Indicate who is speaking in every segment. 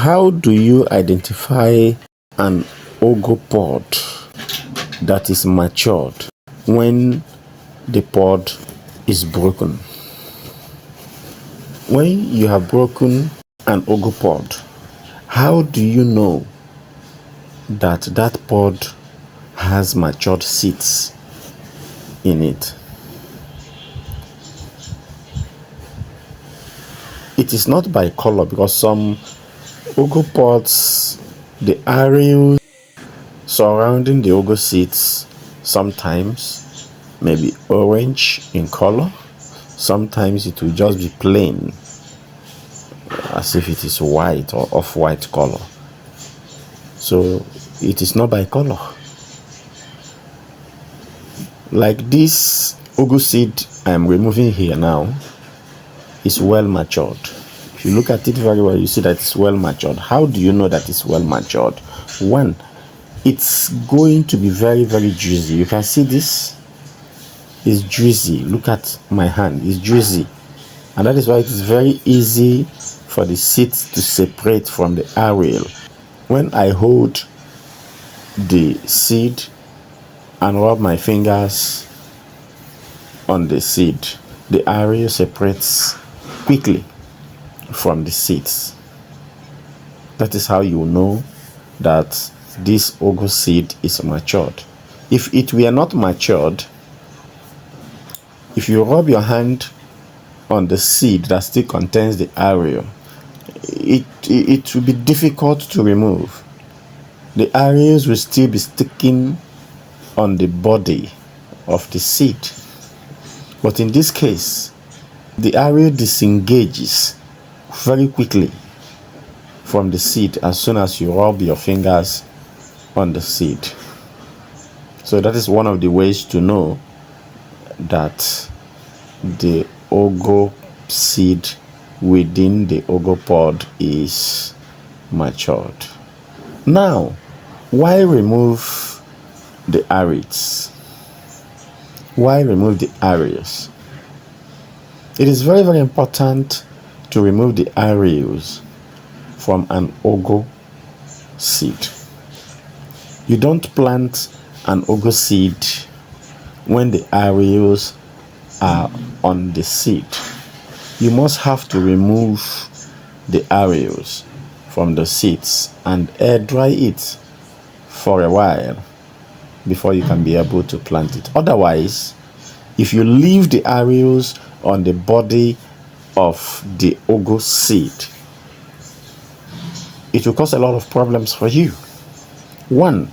Speaker 1: How do you identify an ugu pod that is matured when the pod is broken? When you have broken an ugu pod, how do you know that that pod has matured seeds in it? It is not by color, because some ugu pods, the areas surrounding the ugu seeds sometimes may be orange in color. Sometimes it will just be plain, as if it is white or off-white color. So it is not by color. Like this ugu seed I am removing here now is well matured. If you look at it very well, you see that it's well matured. How do you know that it's well matured? One, it's going to be very, very juicy. You can see this is juicy. Look at my hand, it's juicy. And that is why it is very easy for the seeds to separate from the areola. When I hold the seed and rub my fingers on the seed, the areola separates quickly from the seeds. That is how you know that this ugu seed is matured. If it were not matured, if you rub your hand on the seed that still contains the areola, it will be difficult to remove. The areolas will still be sticking on the body of the seed. But in this case, the areola disengages very quickly from the seed as soon as you rub your fingers on the seed. So that is one of the ways to know that the ugu seed within the ugu pod is matured. Now, why remove the areolas? Why remove the areolas? It is very, very important to remove the areolas from an ugu seed. You don't plant an ugu seed when the areolas are on the seed. You must have to remove the areolas from the seeds and air dry it for a while before you can be able to plant it. Otherwise, if you leave the areolas on the body of the ugu seed, it will cause a lot of problems for you. One,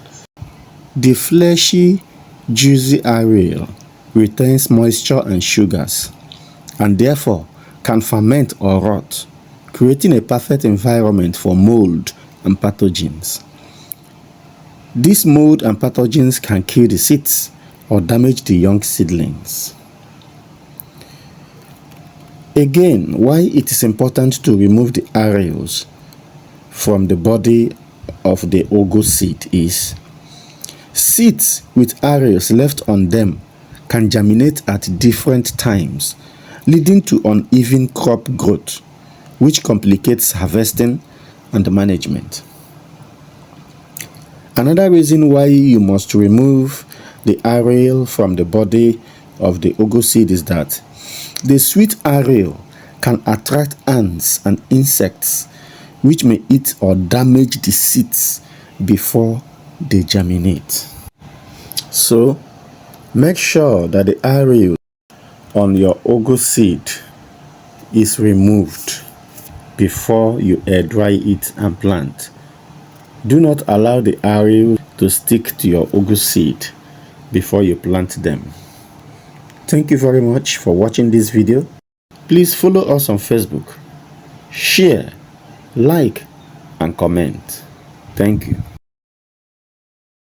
Speaker 1: the fleshy, juicy areola retains moisture and sugars, and therefore can ferment or rot, creating a perfect environment for mold and pathogens. These mold and pathogens can kill the seeds or damage the young seedlings. Again, why it is important to remove the areolas from the body of the ugu seed is seeds with areolas left on them can germinate at different times, leading to uneven crop growth, which complicates harvesting and management. Another reason why you must remove the areola from the body of the ugu seed is that the sweet areola can attract ants and insects, which may eat or damage the seeds before they germinate. So, make sure that the areola on your ugu seed is removed before you air dry it and plant. Do not allow the areola to stick to your ugu seed before you plant them. Thank you very much for watching this video. Please follow us on Facebook, share, like, and comment. Thank you.